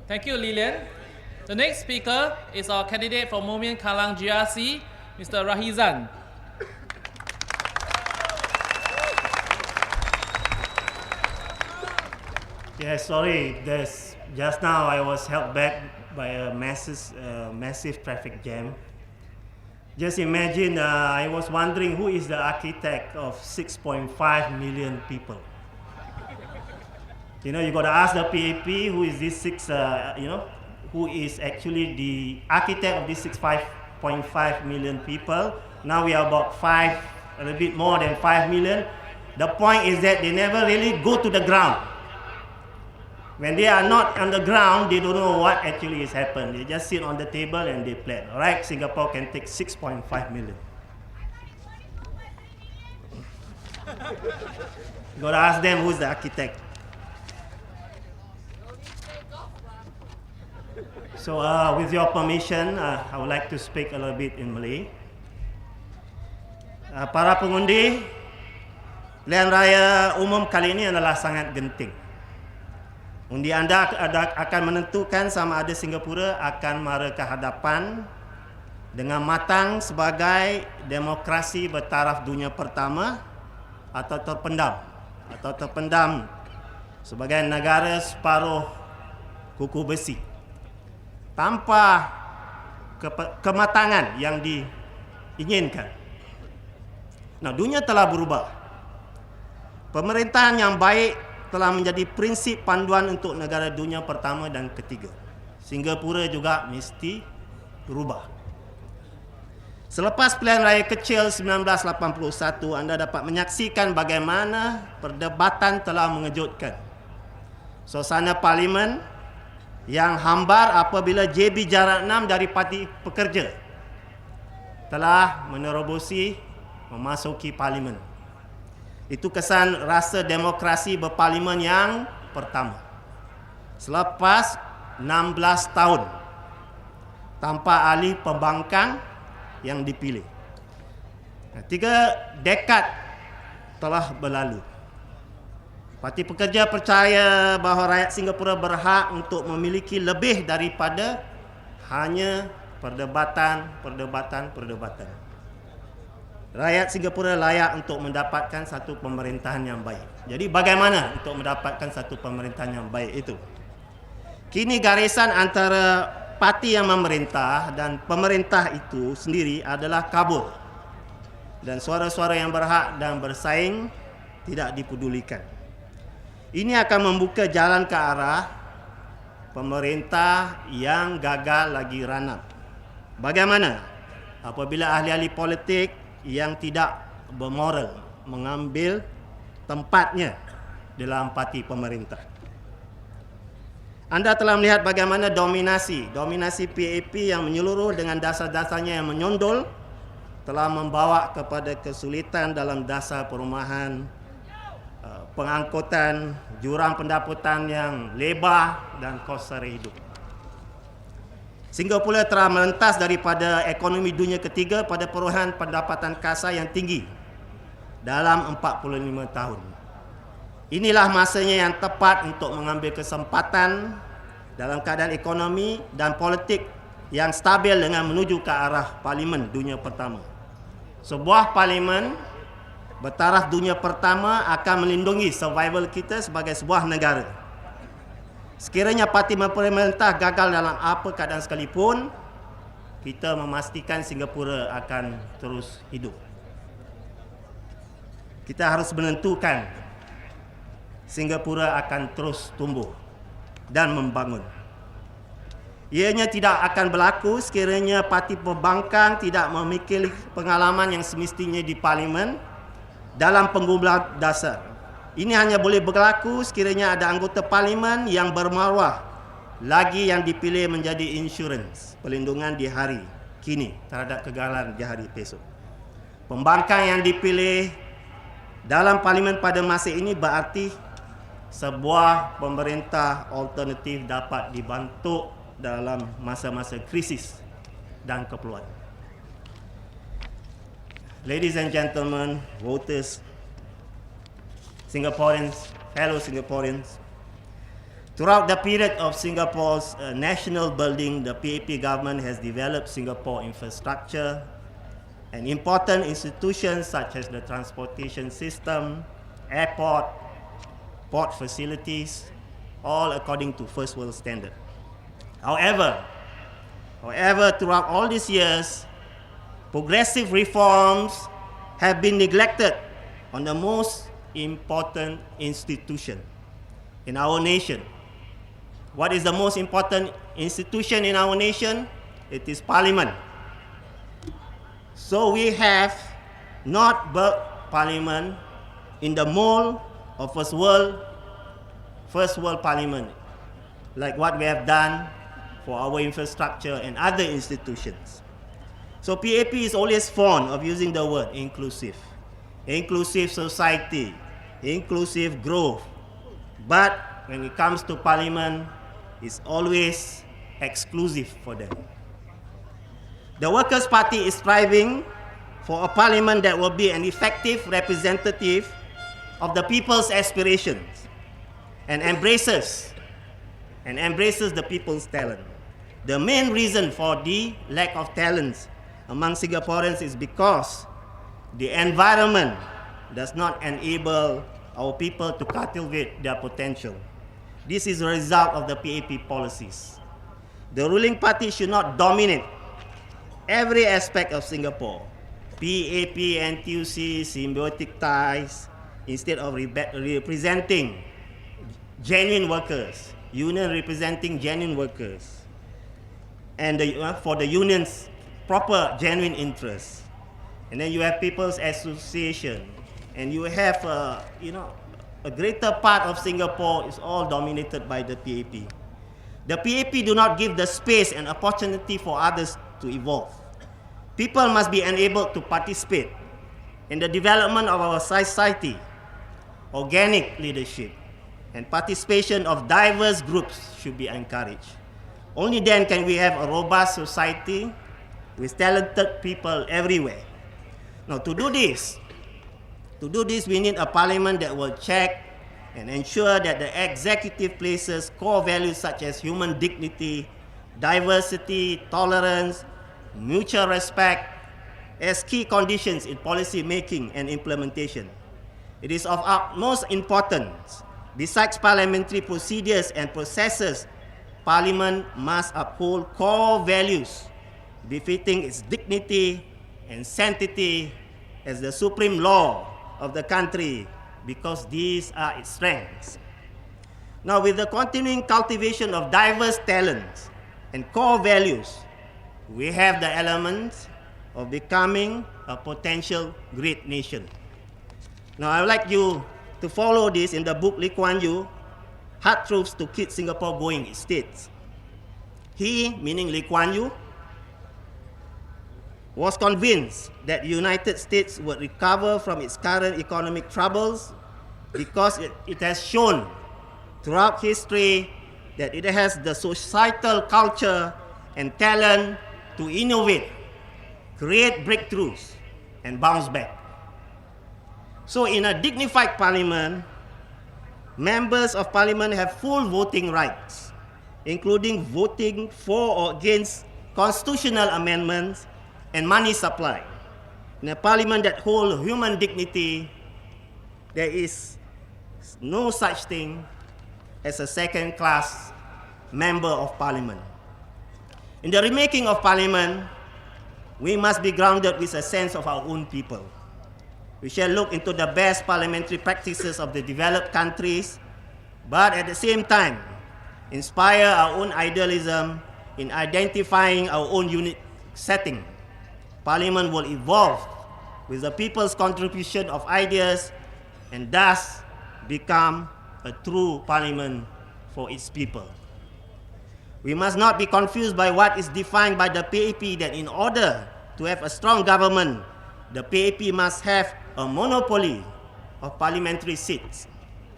Thank you, Lilian. The next speaker is our candidate from Momian Kalang GRC, Mr. Rahizan. Yeah, sorry. Just now I was held back by a massive traffic jam. Just imagine, I was wondering who is the architect of 6.5 million people. You got to ask the PAP who is this who is actually the architect of this 6.5 million people. Now we are about a little bit more than 5 million. The point is that they never really go to the ground. When they are not on the ground, they don't know what actually is happening. They just sit on the table and they plan. All right, Singapore can take 6.5 million. Got to ask them who's the architect. So with your permission, I would like to speak a little bit in Malay. Para pengundi, pilihan raya umum kali ini adalah sangat genting. Undi anda akan menentukan sama ada Singapura akan mara ke hadapan dengan matang sebagai demokrasi bertaraf dunia pertama atau terpendam sebagai negara separuh kuku besi tanpa kematangan yang diinginkan. Nah, dunia telah berubah. Pemerintahan yang baik telah menjadi prinsip panduan untuk negara dunia pertama dan ketiga. Singapura juga mesti berubah. Selepas pilihan raya kecil 1981, anda dapat menyaksikan bagaimana perdebatan telah mengejutkan. Suasana parlimen yang hambar apabila JB Jarak 6 dari Parti Pekerja telah menerobosi memasuki parlimen. Itu kesan rasa demokrasi berparlimen yang pertama selepas 16 tahun tanpa ahli pembangkang yang dipilih. 3 dekad telah berlalu. Parti Pekerja percaya bahawa rakyat Singapura berhak untuk memiliki lebih daripada hanya perdebatan. Rakyat Singapura layak untuk mendapatkan satu pemerintahan yang baik. Jadi bagaimana untuk mendapatkan satu pemerintahan yang baik itu? Kini garisan antara parti yang memerintah dan pemerintah itu sendiri adalah kabur. Dan suara-suara yang berhak dan bersaing tidak dipedulikan. Ini akan membuka jalan ke arah pemerintah yang gagal lagi ranap. Bagaimana apabila ahli-ahli politik yang tidak bermoral mengambil tempatnya dalam parti pemerintah? Anda telah melihat bagaimana dominasi PAP yang menyeluruh dengan dasar-dasarnya yang menyondol telah membawa kepada kesulitan dalam dasar perumahan, pengangkutan, jurang pendapatan yang lebar dan kos sara hidup. Singapura telah melentas daripada ekonomi dunia ketiga pada perolehan pendapatan kasar yang tinggi dalam 45 tahun. Inilah masanya yang tepat untuk mengambil kesempatan dalam keadaan ekonomi dan politik yang stabil dengan menuju ke arah parlimen dunia pertama. Sebuah parlimen bertaraf dunia pertama akan melindungi survival kita sebagai sebuah negara. Sekiranya parti pemerintah gagal dalam apa keadaan sekalipun, kita memastikan Singapura akan terus hidup. Kita harus menentukan Singapura akan terus tumbuh dan membangun. Ianya tidak akan berlaku sekiranya parti pembangkang tidak memiliki pengalaman yang semestinya di parlimen dalam penggublah dasar. Ini hanya boleh berlaku sekiranya ada anggota parlimen yang bermaruah lagi yang dipilih menjadi insurans, pelindungan di hari kini terhadap kegagalan di hari besok. Pembangkang yang dipilih dalam parlimen pada masa ini berarti sebuah pemerintah alternatif dapat dibantu dalam masa-masa krisis dan keperluan. Ladies and gentlemen, voters, Singaporeans, fellow Singaporeans, Throughout the period of Singapore's national building, the PAP government has developed Singapore infrastructure and important institutions such as the transportation system, airport, port facilities, all according to first world standard. However, throughout all these years, progressive reforms have been neglected on the most important institution in our nation. What is the most important institution in our nation? It is Parliament. So we have not built Parliament in the mold of first world Parliament, like what we have done for our infrastructure and other institutions. So PAP is always fond of using the word inclusive. Inclusive society, inclusive growth. But when it comes to Parliament, it's always exclusive for them. The Workers' Party is striving for a Parliament that will be an effective representative of the people's aspirations and embraces the people's talent. The main reason for the lack of talents among Singaporeans is because the environment does not enable our people to cultivate their potential. This is a result of the PAP policies. The ruling party should not dominate every aspect of Singapore. PAP, NTUC, symbiotic ties, instead of representing genuine workers, union representing genuine workers, and for the union's proper genuine interests. And then you have People's Association, and you have a greater part of Singapore is all dominated by the PAP. The PAP do not give the space and opportunity for others to evolve. People must be enabled to participate in the development of our society. Organic leadership and participation of diverse groups should be encouraged. Only then can we have a robust society with talented people everywhere. Now, to do this, we need a Parliament that will check and ensure that the executive places core values such as human dignity, diversity, tolerance, mutual respect as key conditions in policy making and implementation. It is of utmost importance. Besides parliamentary procedures and processes, Parliament must uphold core values befitting its dignity and sanctity as the supreme law of the country, because these are its strengths. Now, with the continuing cultivation of diverse talents and core values, we have the elements of becoming a potential great nation. Now, I would like you to follow this in the book Lee Kuan Yew, Hard Truths to Keep Singapore Going. It states, he, meaning Lee Kuan Yew, was convinced that the United States would recover from its current economic troubles because it has shown throughout history that it has the societal culture and talent to innovate, create breakthroughs, and bounce back. So in a dignified Parliament, members of Parliament have full voting rights, including voting for or against constitutional amendments and money supply. In a Parliament that holds human dignity, there is no such thing as a second-class member of Parliament. In the remaking of Parliament, we must be grounded with a sense of our own people. We shall look into the best parliamentary practices of the developed countries, but at the same time, inspire our own idealism in identifying our own unique setting. Parliament will evolve with the people's contribution of ideas and thus become a true Parliament for its people. We must not be confused by what is defined by the PAP that in order to have a strong government, the PAP must have a monopoly of parliamentary seats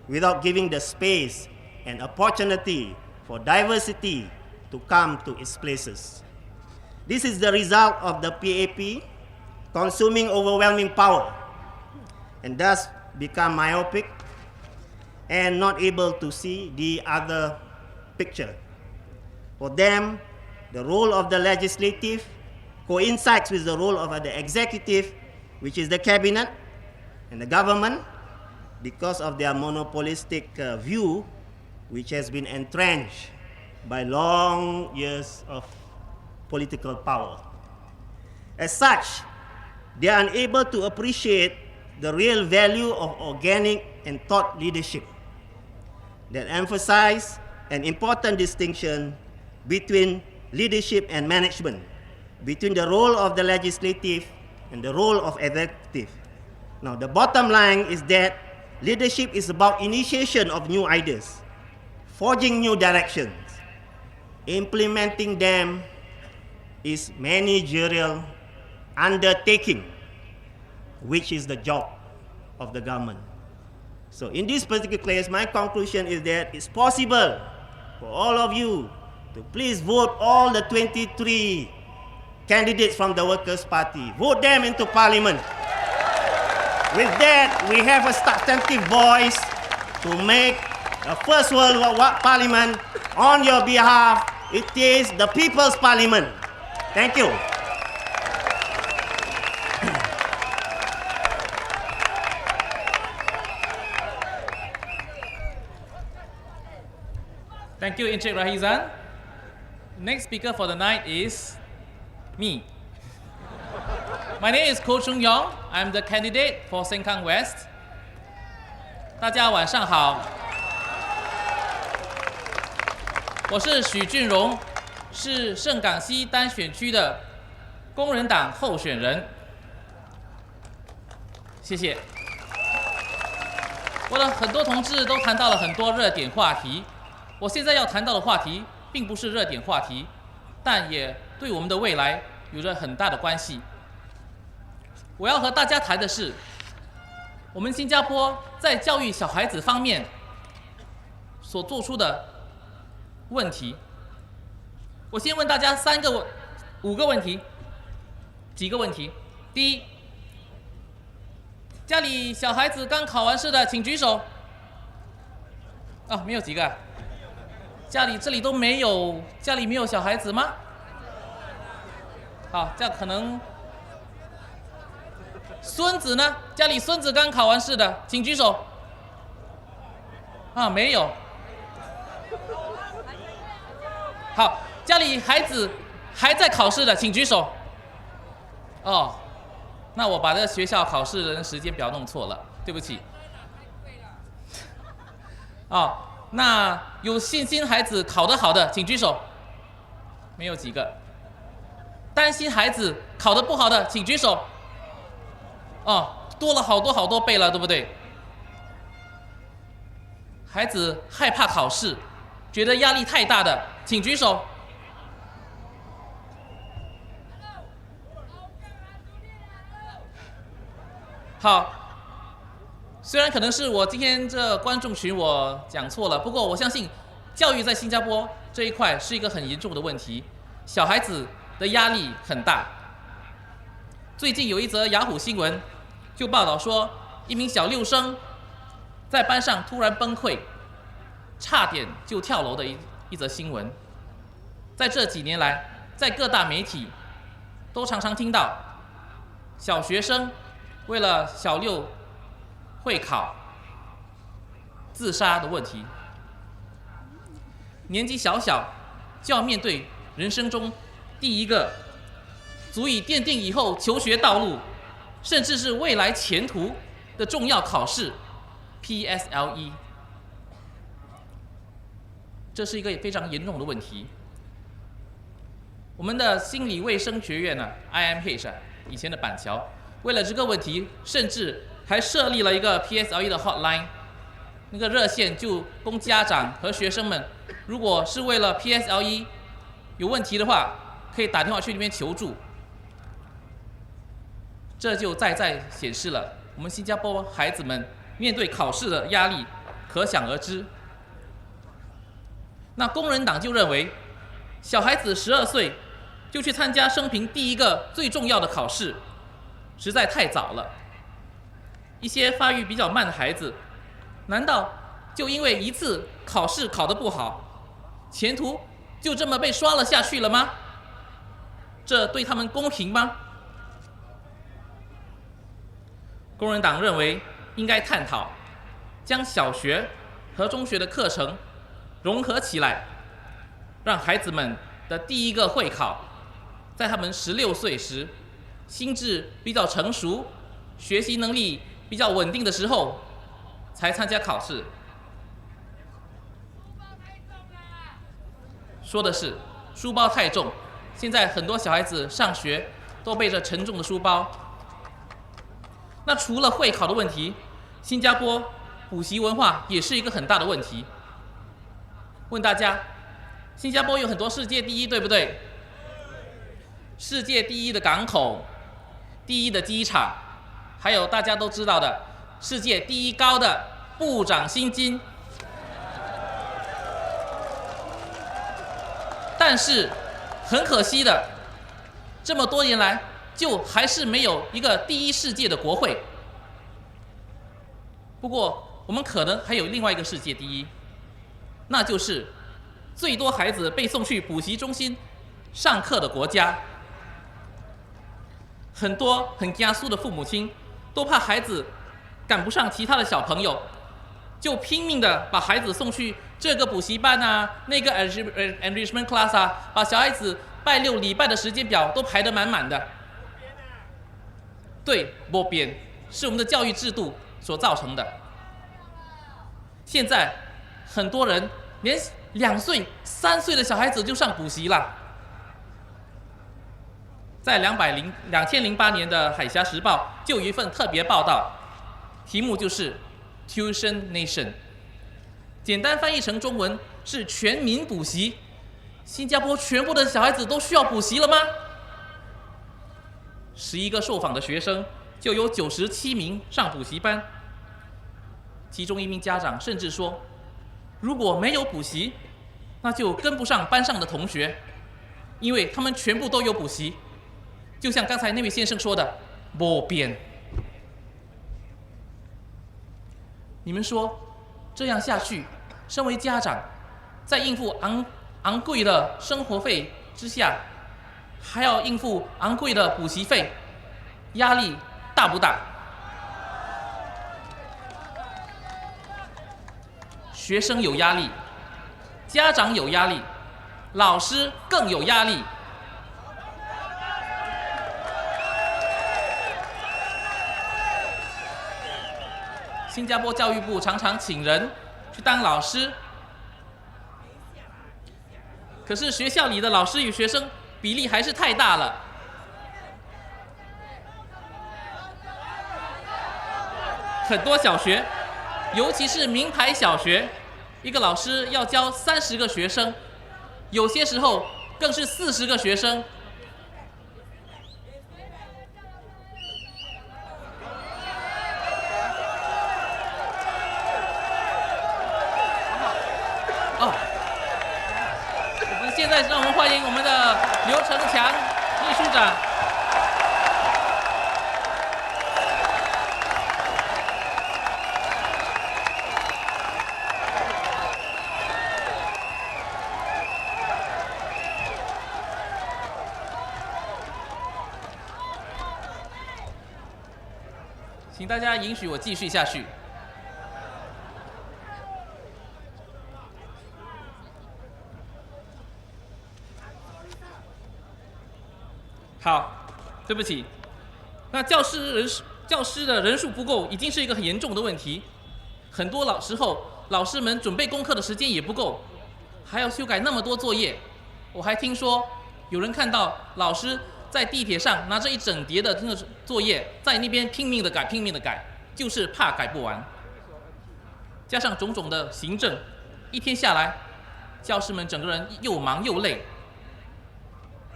without giving the space and opportunity for diversity to come to its places. This is the result of the PAP consuming overwhelming power and thus become myopic and not able to see the other picture. For them, the role of the legislative coincides with the role of the executive, which is the cabinet and the government, because of their monopolistic view, which has been entrenched by long years of political power. As such, they are unable to appreciate the real value of organic and thought leadership that emphasize an important distinction between leadership and management, between the role of the legislative and the role of executive. Now, the bottom line is that leadership is about initiation of new ideas, forging new directions. Implementing them is managerial undertaking, which is the job of the government. So in this particular case, my conclusion is that it's possible for all of you to please vote all the 23 candidates from the Workers' Party. Vote them into Parliament. With that, we have a substantive voice to make a first world parliament on your behalf. It is the People's Parliament. Thank you. Thank you, Encik Rahizan. Next speaker for the night is me. My name is Ko Chung Yong. I'm the candidate for Sengkang West. 大家晚上好。我是许俊荣，是盛港西单选区的工人党候选人。谢谢。我的很多同志都谈到了很多热点话题，我现在要谈到的话题并不是热点话题，但也对我们的未来有着很大的关系。我要和大家谈的是，我们新加坡在教育小孩子方面所做出的问题。我先问大家5个问题，几个问题。第一，家里小孩子刚考完试的，请举手。哦，没有几个。这里都没有，家里没有小孩子吗？好，这样可能。孙子呢？家里孙子刚考完试的，请举手。啊，没有。好，家里孩子还在考试的，请举手。哦，那我把这个学校考试的时间表弄错了，对不起。哦，那有信心孩子考得好的，请举手。没有几个。担心孩子考得不好的，请举手。哦，多了好多倍了，对不对？孩子害怕考试，觉得压力太大的，请举手。好，虽然可能是我今天这观众群我讲错了，不过我相信教育在新加坡这一块是一个很严重的问题，小孩子的压力很大。最近有一则雅虎新闻就报道说，一名小6生在班上突然崩溃，差点就跳楼的一则新闻。在这几年来，在各大媒体都常常听到小学生为了小6会考自杀的问题。年纪小就要面对人生中第一个足以奠定以后求学道路，甚至是未来前途的重要考试 PSLE， 这是一个非常严重的问题。我们的心理卫生学院呢 IMH 以前的板桥，为了这个问题，甚至还设立了一个 PSLE 的 hotline， 那个热线就供家长和学生们，如果是为了 PSLE 有问题的话，可以打电话去那边求助。这就再显示了我们新加坡孩子们面对考试的压力可想而知。那工人党就认为，小孩子12岁就去参加生平第一个最重要的考试，实在太早了。一些发育比较慢的孩子，难道就因为一次考试考得不好，前途就这么被刷了下去了吗？这对他们公平吗？工人党认为应该探讨将小学和中学的课程融合起来，让孩子们的第一个会考在他们16岁时，心智比较成熟，学习能力比较稳定的时候才参加考试。说的是书包太重，现在很多小孩子上学都背着沉重的书包。那除了会考的问题，新加坡补习文化也是一个很大的问题。问大家，新加坡有很多世界第一，对不对？世界第一的港口，第一的机场，还有大家都知道的世界第一高的部长薪金。但是很可惜的，这么多年来就还是没有一个第一世界的国会。不过我们可能还有另外一个世界第一，那就是最多孩子被送去补习中心上课的国家。很多很加速的父母亲都怕孩子赶不上其他的小朋友，就拼命的把孩子送去这个补习班啊，那个 enrichment class 啊，把小孩子拜6礼拜的时间表都排得满满的。对，没边是我们的教育制度所造成的。现在很多人连2岁、3岁的小孩子就上补习了。在2008年的《海峡时报》就有一份特别报道，题目就是 Tuition Nation， 简单翻译成中文是全民补习。新加坡全部的小孩子都需要补习了吗？11个受访的学生就有97名上补习班，其中一名家长甚至说，如果没有补习，那就跟不上班上的同学，因为他们全部都有补习。就像刚才那位先生说的，没边。你们说这样下去，身为家长，在应付昂贵的生活费之下，还要应付昂贵的补习费，压力大不大？学生有压力，家长有压力，老师更有压力。新加坡教育部常常请人去当老师，可是学校里的老师与学生比例还是太大了。很多小学，尤其是名牌小学，一个老师要教30个学生，有些时候更是40个学生。现在让我们欢迎我们的刘成强秘书长。请大家允许我继续下去。好，对不起。那教师的人数不够，已经是一个很严重的问题。很多时候，老师们准备功课的时间也不够，还要修改那么多作业。我还听说有人看到老师在地铁上拿着一整叠的那个作业，在那边拼命的改，就是怕改不完。加上种种的行政，一天下来，教师们整个人又忙又累。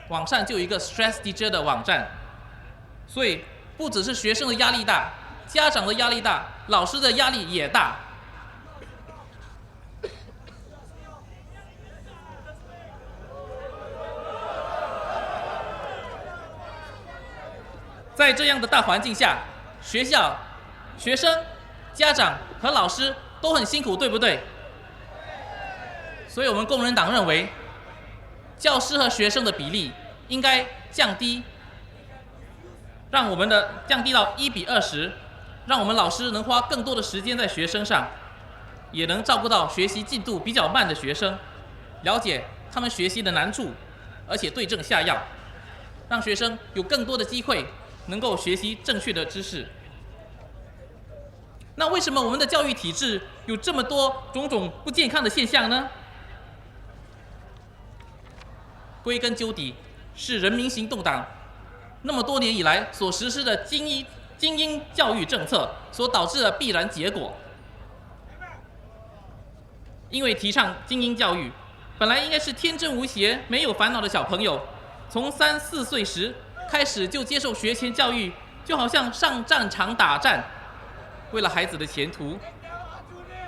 网上就有一个 Stress Teacher 的网站，所以不只是学生的压力大，家长的压力大，老师的压力也大。在这样的大环境下，学校、学生、家长和老师都很辛苦，对不对？所以我们工人党认为，教师和学生的比例应该降低，让我们的降低到1:20，让我们老师能花更多的时间在学生上，也能照顾到学习进度比较慢的学生，了解他们学习的难处，而且对症下药，让学生有更多的机会能够学习正确的知识。那为什么我们的教育体制有这么多种种不健康的现象呢？归根究底，是人民行动党那么多年以来所实施的精英教育政策所导致的必然结果。因为提倡精英教育，本来应该是天真无邪、没有烦恼的小朋友，从3、4岁时开始就接受学前教育，就好像上战场打战。为了孩子的前途，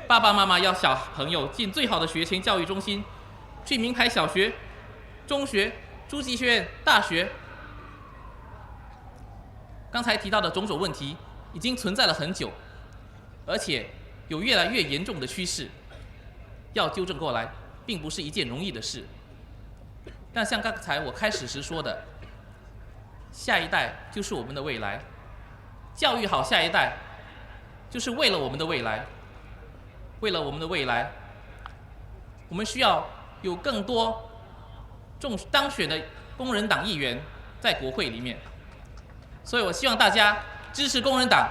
爸爸妈妈要小朋友进最好的学前教育中心，去名牌小学、中学、初级学院、大学。刚才提到的种种问题已经存在了很久，而且有越来越严重的趋势，要纠正过来并不是一件容易的事。但像刚才我开始时说的，下一代就是我们的未来，教育好下一代就是为了我们的未来。为了我们的未来，我们需要有更多当选的工人党议员在国会里面，所以我希望大家支持工人党，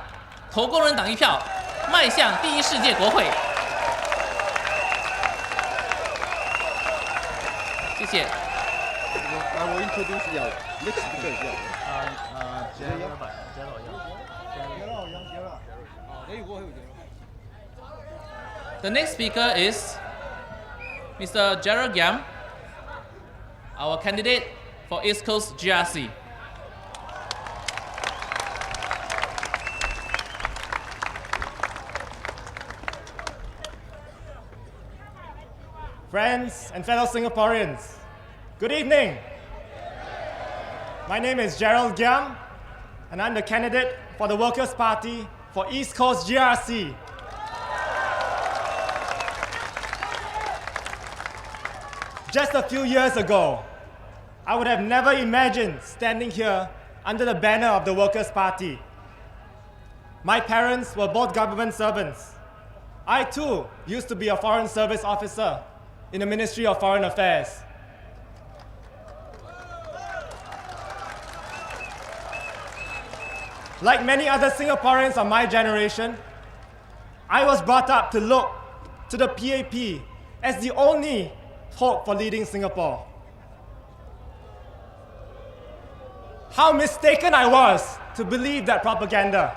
投工人党一票，迈向第一世界国会。谢谢。I will introduce Yaw. Next speaker is Yaw. The next speaker is Mr. Gerald Yam, our candidate for East Coast GRC. Friends and fellow Singaporeans, good evening. My name is Gerald Kiang, and I'm the candidate for the Workers' Party for East Coast GRC. Just a few years ago, I would have never imagined standing here under the banner of the Workers' Party. My parents were both government servants. I too used to be a foreign service officer in the Ministry of Foreign Affairs. Like many other Singaporeans of my generation, I was brought up to look to the PAP as the only hope for leading Singapore. How mistaken I was to believe that propaganda.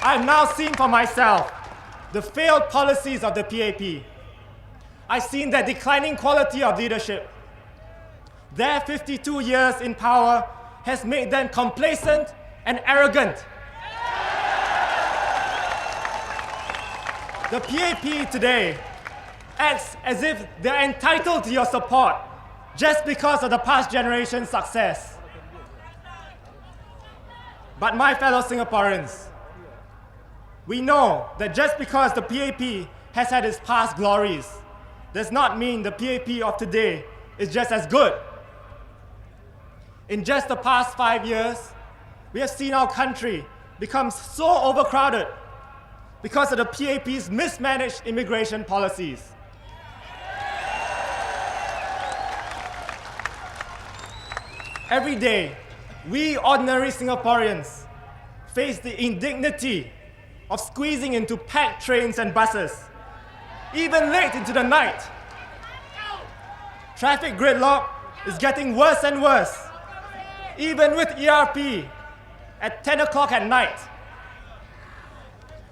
I've now seen for myself the failed policies of the PAP. I've seen their declining quality of leadership. Their 52 years in power has made them complacent and arrogant. The PAP today acts as if they're entitled to your support just because of the past generation's success. But my fellow Singaporeans, we know that just because the PAP has had its past glories does not mean the PAP of today is just as good. In just the past 5 years, we have seen our country become so overcrowded because of the PAP's mismanaged immigration policies. Every day, we ordinary Singaporeans face the indignity of squeezing into packed trains and buses, even late into the night. Traffic gridlock is getting worse and worse, even with ERP at 10 o'clock at night.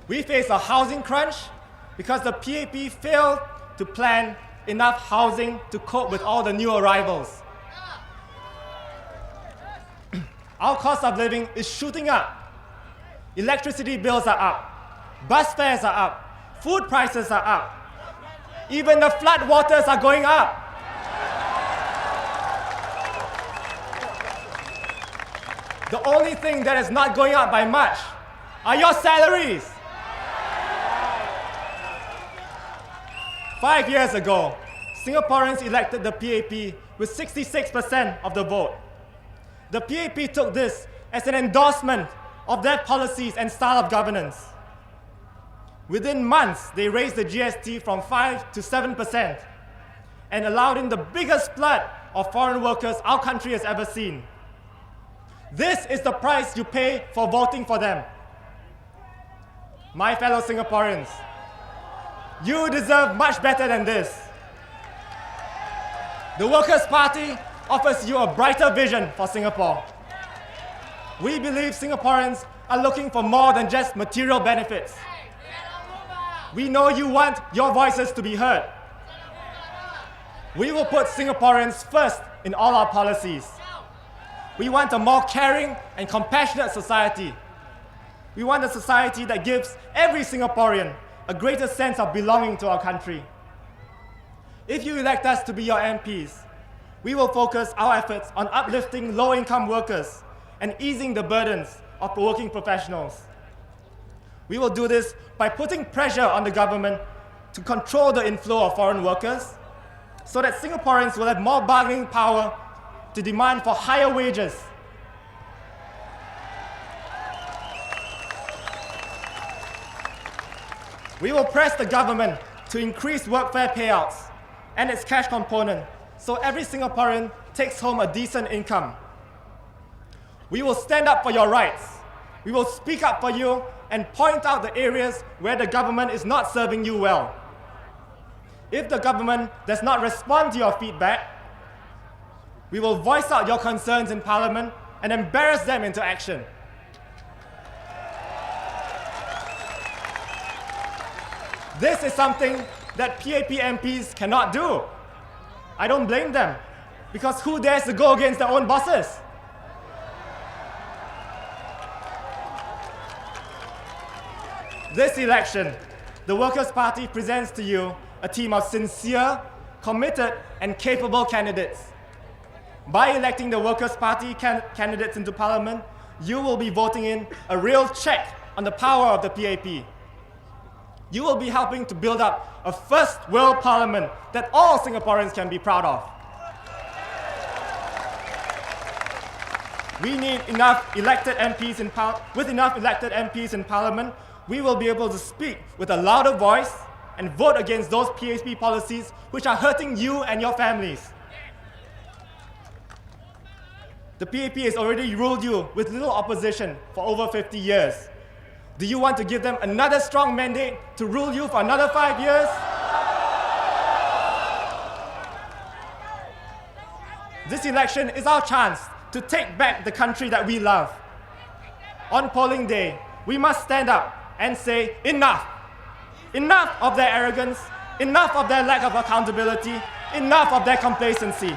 We face a housing crunch because the PAP failed to plan enough housing to cope with all the new arrivals. Our cost of living is shooting up. Electricity bills are up. Bus fares are up. Food prices are up. Even the flood waters are going up. The only thing that is not going up by much are your salaries. 5 years ago, Singaporeans elected the PAP with 66% of the vote. The PAP took this as an endorsement of their policies and style of governance. Within months, they raised the GST from 5 to 7% and allowed in the biggest flood of foreign workers our country has ever seen. This is the price you pay for voting for them. My fellow Singaporeans, you deserve much better than this. The Workers' Party offers you a brighter vision for Singapore. We believe Singaporeans are looking for more than just material benefits. We know you want your voices to be heard. We will put Singaporeans first in all our policies. We want a more caring and compassionate society. We want a society that gives every Singaporean a greater sense of belonging to our country. If you elect us to be your MPs, we will focus our efforts on uplifting low-income workers and easing the burdens of working professionals. We will do this by putting pressure on the government to control the inflow of foreign workers so that Singaporeans will have more bargaining power to demand for higher wages. We will press the government to increase workfare payouts and its cash component so every Singaporean takes home a decent income. We will stand up for your rights. We will speak up for you and point out the areas where the government is not serving you well. If the government does not respond to your feedback, we will voice out your concerns in Parliament and embarrass them into action. This is something that PAP MPs cannot do. I don't blame them, because who dares to go against their own bosses? This election, the Workers' Party presents to you a team of sincere, committed, and capable candidates. By electing the Workers' Party candidates into Parliament, you will be voting in a real check on the power of the PAP. You will be helping to build up a first world parliament that all Singaporeans can be proud of. We need enough elected MPs with enough elected MPs in Parliament, we will be able to speak with a louder voice and vote against those PAP policies which are hurting you and your families. The PAP has already ruled you with little opposition for over 50 years. Do you want to give them another strong mandate to rule you for another 5 years? This election is our chance to take back the country that we love. On polling day, we must stand up and say, enough! Enough of their arrogance, enough of their lack of accountability, enough of their complacency.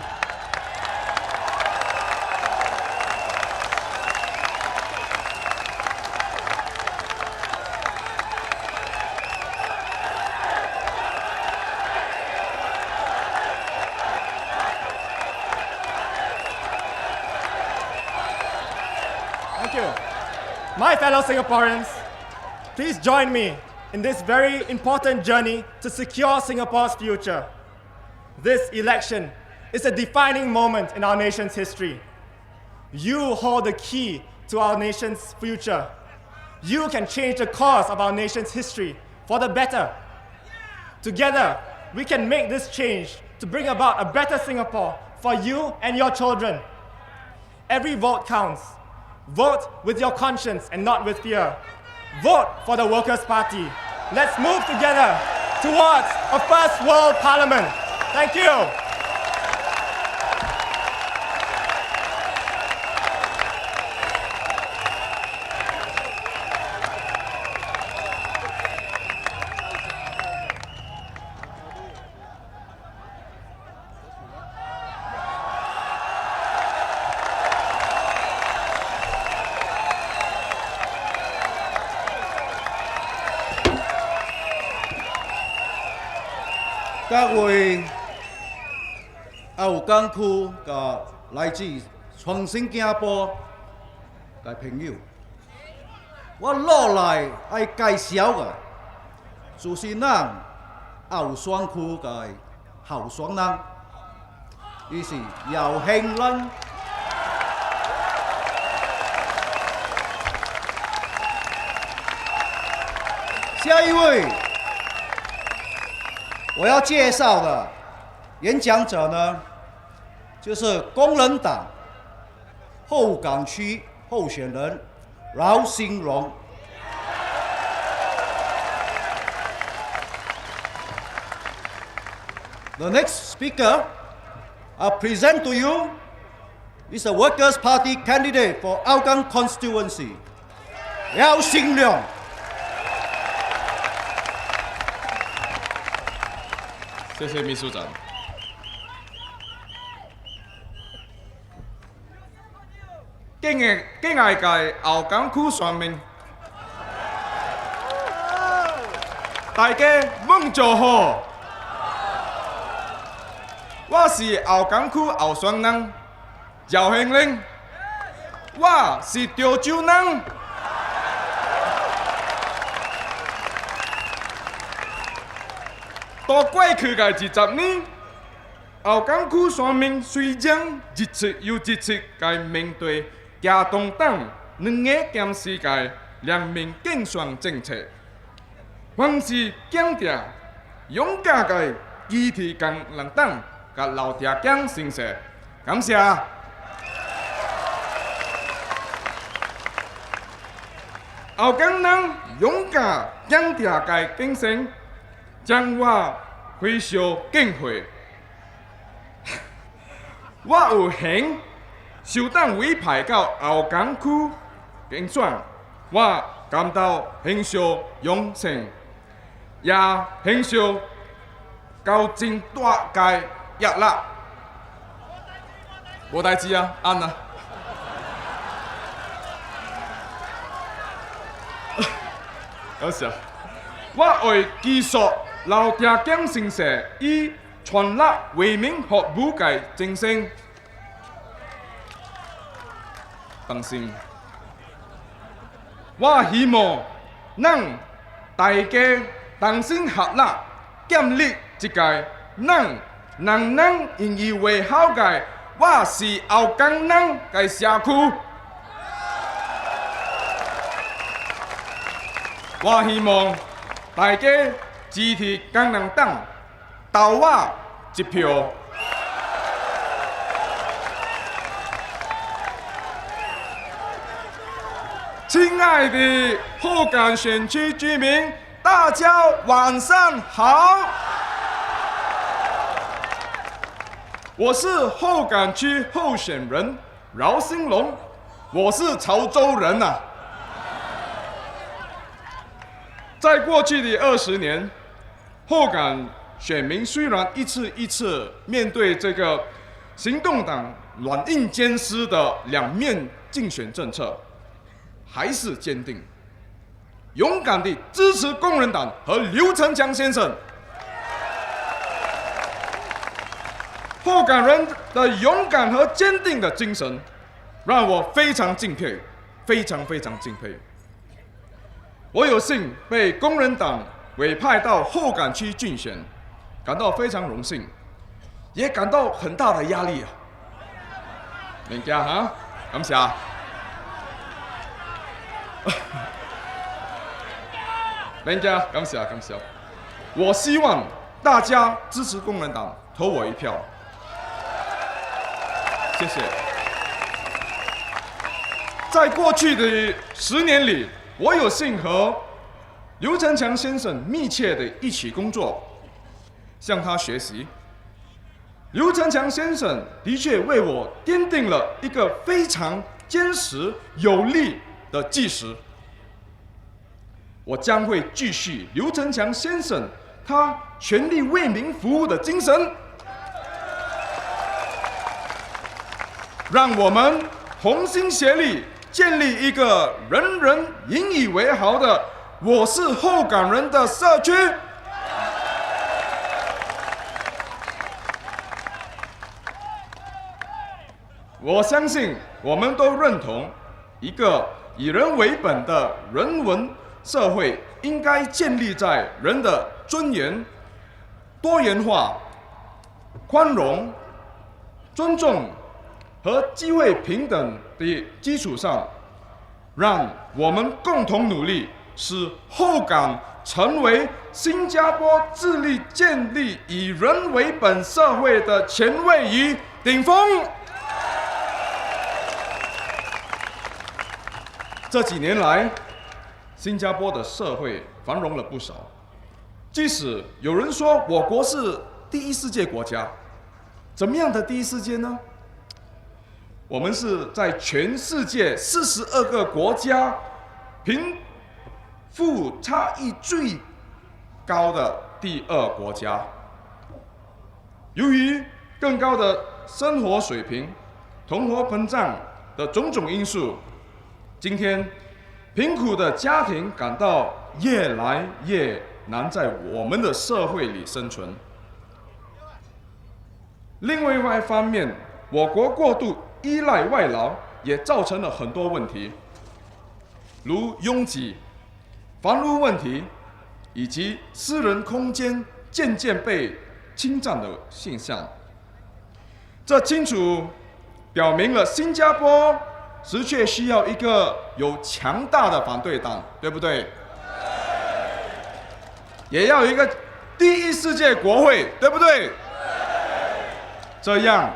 Thank you. My fellow Singaporeans, please join me in this very important journey to secure Singapore's future. This election is a defining moment in our nation's history. You hold the key to our nation's future. You can change the course of our nation's history for the better. Together, we can make this change to bring about a better Singapore for you and your children. Every vote counts. Vote with your conscience and not with fear. Vote for the Workers' Party. Let's move together towards a first world parliament. Thank you. các位Hougang區嘅來自從新加坡嘅朋友，我落來係介紹嘅，就是咱后选区嘅候选人，伊是姚兴伦。下一位我要介绍的演讲者呢，就是工人党后港区候选人饶新荣。The next speaker I present to you is the Workers' Party candidate for Hougang constituency, Yaw Shin Leong. 谢谢秘书长。敬爱嘅后港区选民，大家稳坐好。我是后港区候选人姚兴玲，我是潮州人。在过去嘅20年，后港区选民虽然一次又一次嘅面对亚东党两个监视嘅两面竞选政策，凡是强调勇敢嘅支持工人党甲老Thia Kiang先生，感谢。后港人勇敢强调嘅精神，将我非常敬佩。我有幸受党委派到后港区竞选，我感到非常荣幸，也非常高真大嘅压力。无代志啊，安啊。有时啊，我会继续老Thia Kiang先生以全力为民服务嘅精神。放心，我希望咱大家同心合力，建立一个咱人人引以为豪嘅我是后港人嘅社区。我希望大家支持工人党，投我一票。亲爱的后港选区居民，大家晚上好。我是后港区候选人饶新龙，我是潮州人呐。在过去的20年，后港选民虽然一次一次面对这个行动党软硬兼施的两面竞选政策，还是坚定、勇敢地支持工人党和刘成强先生。后港人的勇敢和坚定的精神，让我非常敬佩，非常敬佩。我有幸被工人党委派到后港区竞选，感到非常荣幸，也感到很大的压力啊！大家哈，感谢。大家感谢。我希望大家支持工人党，投我一票。谢谢。在过去的10年里，我有幸和刘成强先生密切的一起工作，向他学习。刘成强先生的确为我奠定了一个非常坚实有力的基石。我将会继续刘成强先生他全力为民服务的精神，让我们同心协力，建立一个人人引以为豪的我是后港人的社区。我相信我们都认同，一个以人为本的人文社会应该建立在人的尊严多元化、宽容、尊重和机会平等的基础上，让我们共同努力，使后港成为新加坡致力建立以人为本社会的前卫与顶峰。这几年来，新加坡的社会繁荣了不少。即使有人说我国是第一世界国家，怎么样的第一世界呢？我们是在全世界42个国家贫富差异最高的第二国家。由于更高的生活水平、通货膨胀的种种因素，今天贫苦的家庭感到越来越难在我们的社会里生存。另外一方面，我国过度依赖外劳也造成了很多问题，如拥挤、房屋问题，以及私人空间渐渐被侵占的现象。这清楚表明了新加坡的确需要一个有强大的反对党，对不对？也要有一个第一世界国会，对不对？这样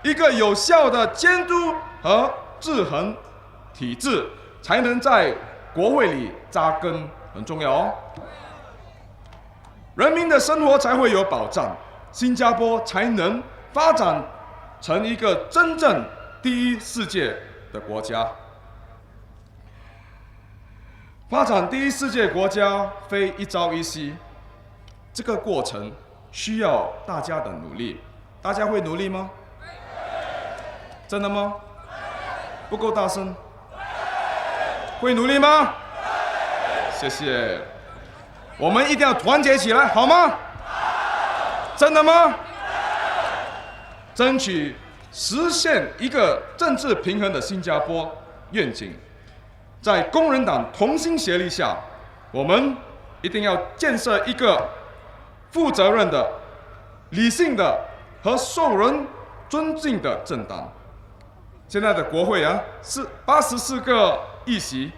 一个有效的监督和制衡体制才能在国会里扎根，很重要哦。人民的生活才会有保障，新加坡才能发展成一个真正第一世界的国家。发展第一世界国家非一朝一夕，这个过程需要大家的努力。大家会努力吗？真的吗？不够大声。会努力吗？谢谢。我们一定要团结起来，好吗？真的吗？争取实现一个政治平衡的新加坡愿景，在工人党同心协力下，我们一定要建设一个负责任的、理性的和受人尊敬的政党。现在的国会啊，是84个议席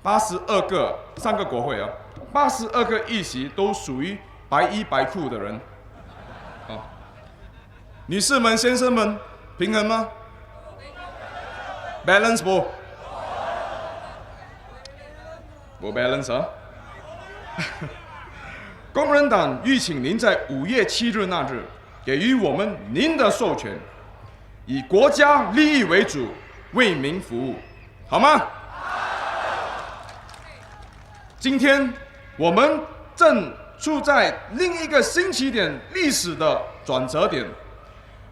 ，82个3个国会啊，82个议席都属于白衣白裤的人。女士们、先生们，平衡吗 ？balance 不？不 balance 啊！工人党预请您在5月7日那日，给予我们您的授权，以国家利益为主，为民服务，好吗？今天我们正处在另一个新起点历史的转折点，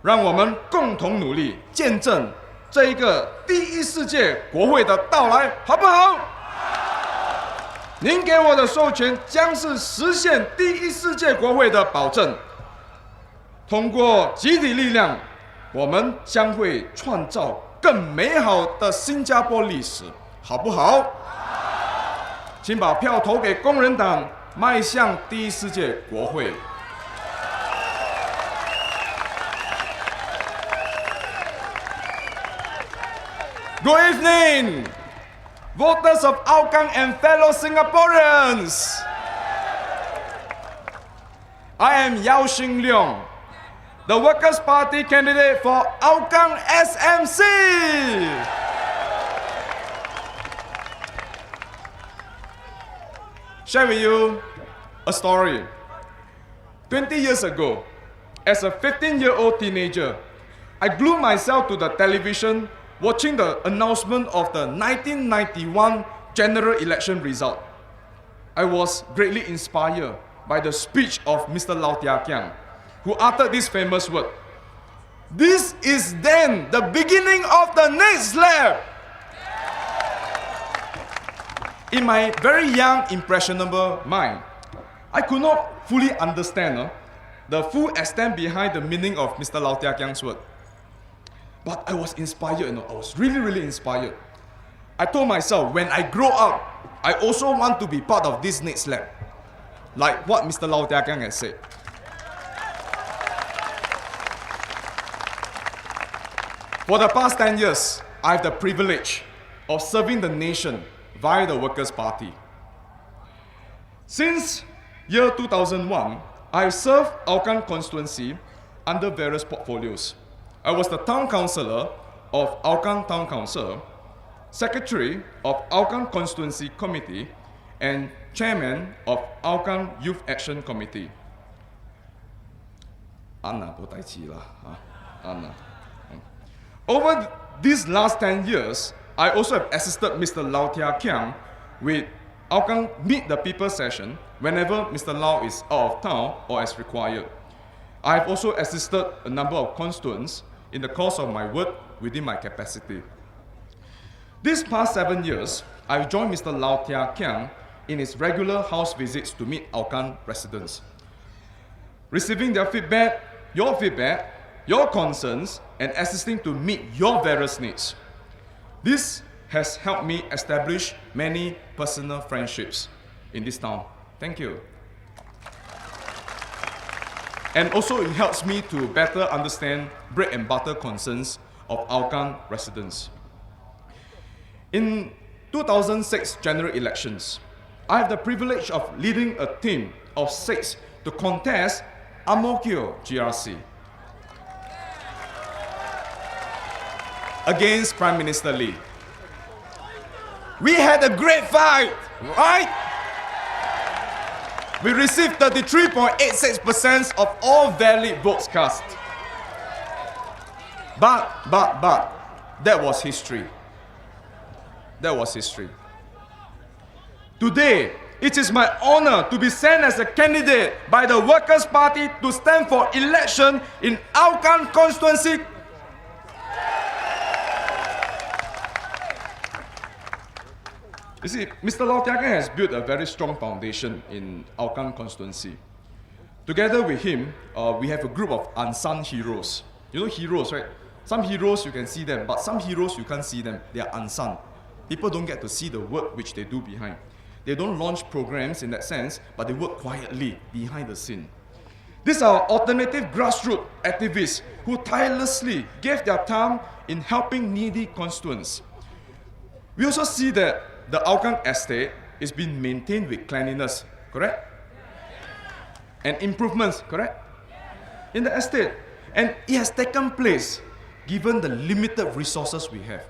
让我们共同努力，见证这一个第一世界国会的到来，好不好？您给我的授权将是实现第一世界国会的保证。通过集体力量，我们将会创造更美好的新加坡历史，好不好？请把票投给工人党，迈向第一世界国会。Good evening, voters of Hougang and fellow Singaporeans. I am Yaw Shin Leong, the Workers' Party candidate for Hougang SMC. Share with you a story. 20 years ago, as a 15-year-old teenager, I glued myself to the television watching the announcement of the 1991 general election result. I was greatly inspired by the speech of Mr. Thia Kiang, who uttered this famous word: "This is then the beginning of the next lap." In my very young, impressionable mind, I could not fully understand the full extent behind the meaning of Mr. Thia Kiang's word. But I was inspired, I was really inspired. I told myself, when I grow up, I also want to be part of this next lap, like what Mr. Thia Kiang has said. For the past 10 years, I have the privilege of serving the nation via the Workers' Party. Since year 2001, I served Hougang constituency under various portfolios. I was the town councillor of Hougang Town Council, secretary of Hougang Constituency Committee, and chairman of Hougang Youth Action Committee. Over these last 10 years, I also have assisted Mr. Thia Kiang with Hougang Meet the People session whenever Mr. Lau is out of town or as required. I have also assisted a number of constituents in the course of my work within my capacity. These past 7 years, I've joined Mr. Thia Kiang in his regular house visits to meet Hougang residents, receiving their feedback, your concerns, and assisting to meet your various needs. This has helped me establish many personal friendships in this town. Thank you. And also it helps me to better understand bread and butter concerns of Hougang residents. In 2006 general elections, I have the privilege of leading a team of 6 to contest Ang Mo Kio GRC against Prime Minister Lee. We had a great fight, right? We received 33.86% of all valid votes cast. But, that was history. That was history. Today, it is my honor to be sent as a candidate by the Workers' Party to stand for election in Hougang constituency. You see, Mr. Thia Kiang has built a very strong foundation in Hougang constituency. Together with him, we have a group of unsung heroes. You know heroes, right? Some heroes you can see them, but some heroes you can't see them. They are unsung. People don't get to see the work which they do behind. They don't launch programs in that sense, but they work quietly behind the scene. These are alternative grassroots activists who tirelessly gave their time in helping needy constituents. We also see that the Hougang estate is being maintained with cleanliness, correct? And improvements, correct? In the estate. And it has taken place given the limited resources we have.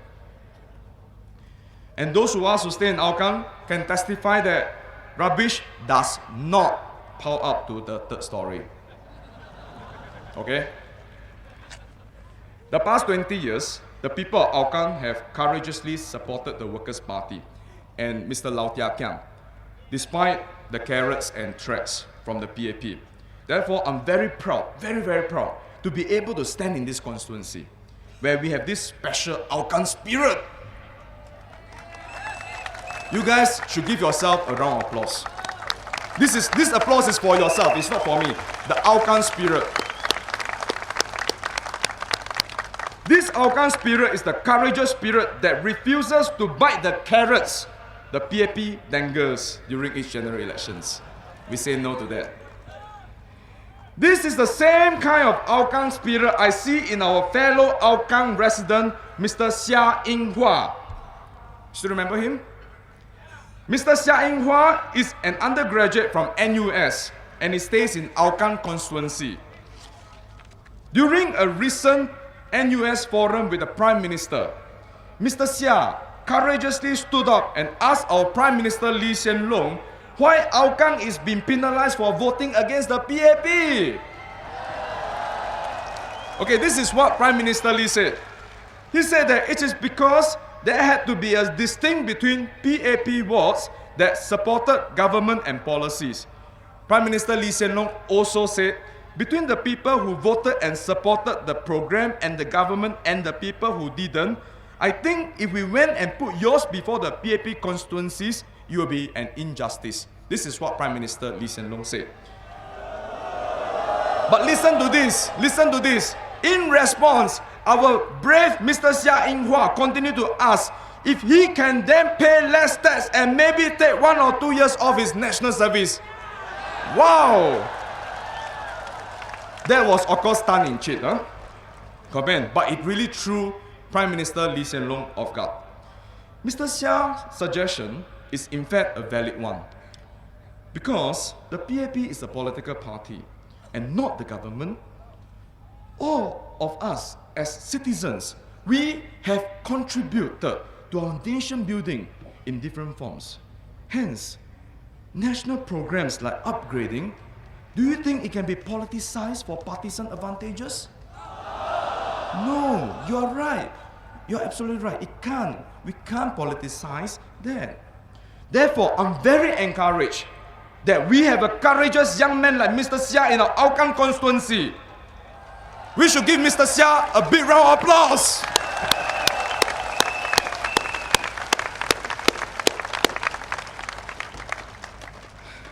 And those who stay in Hougang can testify that rubbish does not pile up to the 3rd story. Okay? The past 20 years, the people of Hougang have courageously supported the Workers' Party and Mr. Thia Kiang, despite the carrots and threats from the PAP. Therefore, I'm very proud, very, very proud, to be able to stand in this constituency, where we have this special Hougang spirit. You guys should give yourself a round of applause. This applause is for yourself, it's not for me. The Hougang spirit. This Hougang spirit is the courageous spirit that refuses to bite the carrots the PAP dangles during each general elections. We say no to that. This is the same kind of Hougang spirit I see in our fellow Hougang resident, Mr. Xia Yinghua. Still remember him? Mr. Xia Yinghua is an undergraduate from NUS and he stays in Hougang constituency. During a recent NUS forum with the Prime Minister, Mr. Xia courageously stood up and asked our Prime Minister Yaw Shin Leong why Hougang is being penalized for voting against the PAP. Okay, this is what Prime Minister Lee said. He said that it is because there had to be a distinction between PAP wards that supported government and policies. Prime Minister Yaw Shin Leong also said, between the people who voted and supported the program and the government and the people who didn't, I think if we went and put yours before the PAP constituencies, it will be an injustice. This is what Prime Minister Yaw Shin Leong said. But listen to this. In response, our brave Mr. Xia Yinghua continued to ask if he can then pay less tax and maybe take 1 or 2 years off his national service. Wow! That was of course tongue in cheek, comment, but it really true Prime Minister Yaw Shin Leong off guard. Mr. Xia's suggestion is in fact a valid one, because the PAP is a political party and not the government. All of us as citizens, we have contributed to our nation building in different forms. Hence, national programs like upgrading, do you think it can be politicized for partisan advantages? No, you are right. You're absolutely right. It can't. We can't politicize that. Therefore, I'm very encouraged that we have a courageous young man like Mr. Xia in our Hougang constituency. We should give Mr. Xia a big round of applause.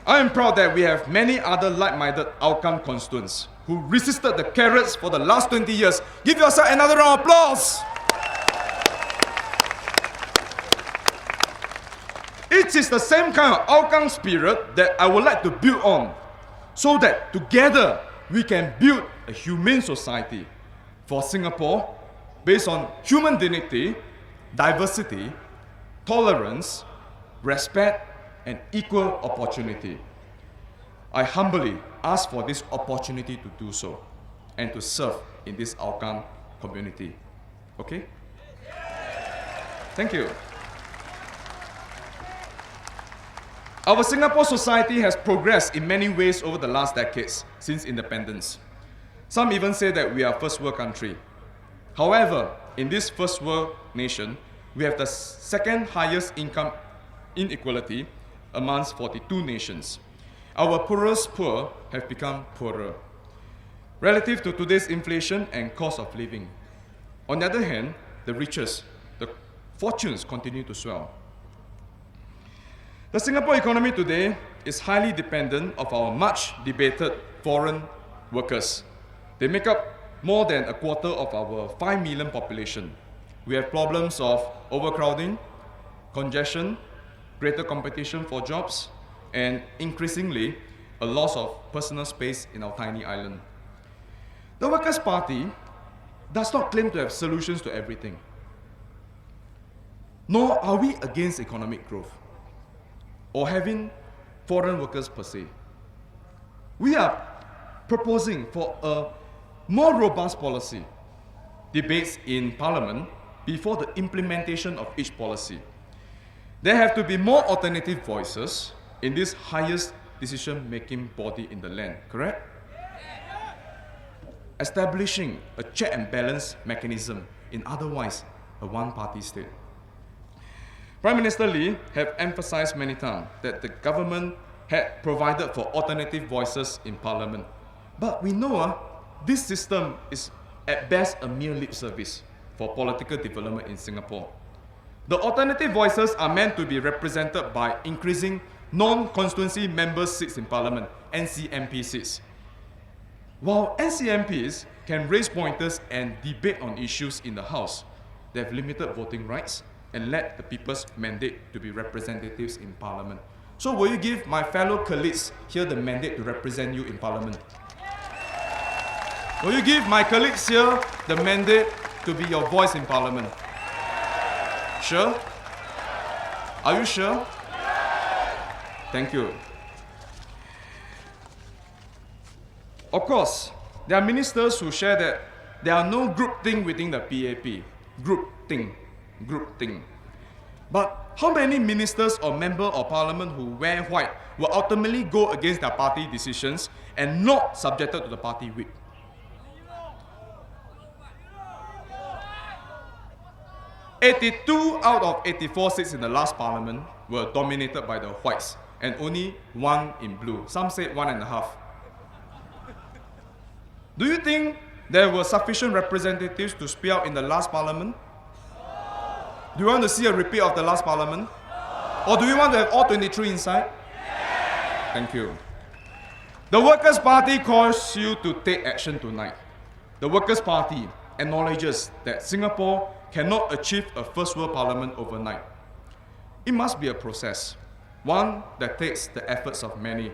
I am proud that we have many other like-minded Hougang constituents who resisted the carrots for the last 20 years. Give yourself another round of applause. It is the same kind of Hougang spirit that I would like to build on, so that together we can build a humane society for Singapore based on human dignity, diversity, tolerance, respect, and equal opportunity. I humbly ask for this opportunity to do so and to serve in this Hougang community. Okay? Thank you. Our Singapore society has progressed in many ways over the last decades since independence. Some even say that we are a first world country. However, in this first world nation, we have the second highest income inequality amongst 42 nations. Our poorest poor have become poorer relative to today's inflation and cost of living. On the other hand, the richest, the fortunes continue to swell. The Singapore economy today is highly dependent of our much debated foreign workers. They make up more than a quarter of our 5 million population. We have problems of overcrowding, congestion, greater competition for jobs, and increasingly a loss of personal space in our tiny island. The Workers' Party does not claim to have solutions to everything, nor are we against economic growth or having foreign workers per se. We are proposing for a more robust policy, debates in Parliament before the implementation of each policy. There have to be more alternative voices in this highest decision-making body in the land, correct? Establishing a check and balance mechanism in otherwise a one-party state. Prime Minister Lee have emphasized many times that the government had provided for alternative voices in Parliament. But we know this system is at best a mere lip service for political development in Singapore. The alternative voices are meant to be represented by increasing non-constituency member seats in Parliament, NCMP seats. While NCMPs can raise pointers and debate on issues in the House, they have limited voting rights and let the people's mandate to be representatives in Parliament. So will you give my fellow colleagues here the mandate to represent you in Parliament? Will you give my colleagues here the mandate to be your voice in Parliament? Sure? Are you sure? Thank you. Of course, there are ministers who share that there are no group thing within the PAP. Group thing. But how many ministers or members of Parliament who wear white will ultimately go against their party decisions and not subjected to the party whip? "82 out of 84 seats in the last Parliament were dominated by the whites, and only one in blue. Some say 1.5. Do you think there were sufficient representatives to speak out in the last Parliament? Do you want to see a repeat of the last Parliament? Or do you want to have all 23 inside? Thank you. The Workers' Party calls you to take action tonight. The Workers' Party acknowledges that Singapore cannot achieve a first world parliament overnight. It must be a process, one that takes the efforts of many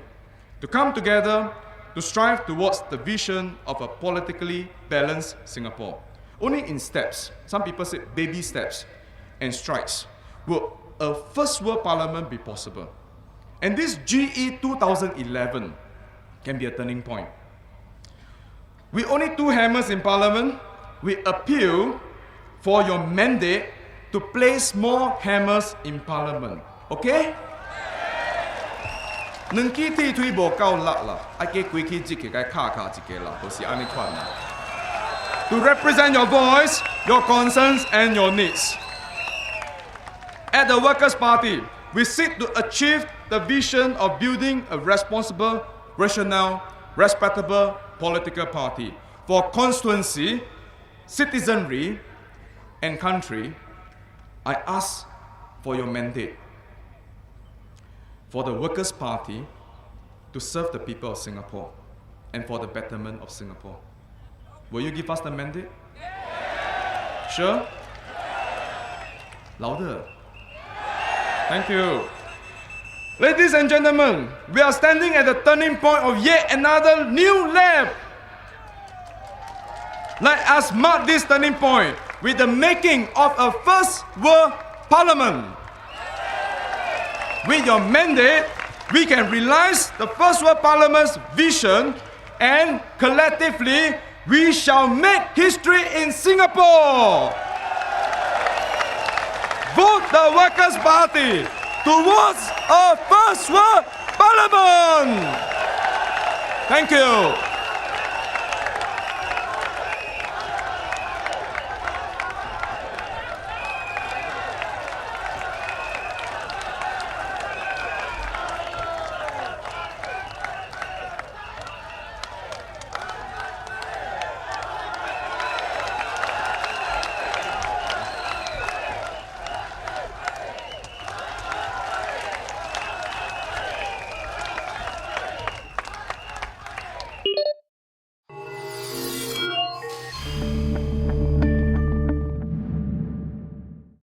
to come together to strive towards the vision of a politically balanced Singapore, only in steps, some people say baby steps and strides, will a first world parliament be possible. And this GE 2011 can be a turning point. With only 2 hammers in parliament, we appeal for your mandate to place more hammers in parliament. Okay? 两支铁腿无够力啦，爱加几支只给该卡卡一个啦，就是安尼款啦。To represent your voice, your concerns, and your needs. At the Workers' Party, we seek to achieve the vision of building a responsible, rational, respectable political party for constituency, citizenry, and country. I ask for your mandate for the Workers' Party to serve the people of Singapore and for the betterment of Singapore. Will you give us the mandate? Sure? Louder. Thank you. Ladies and gentlemen, we are standing at the turning point of yet another new lap. Let us mark this turning point with the making of a first world parliament. With your mandate, we can realize the first world parliament's vision, and collectively, we shall make history in Singapore. Vote the Workers' Party towards a first world parliament. Thank you.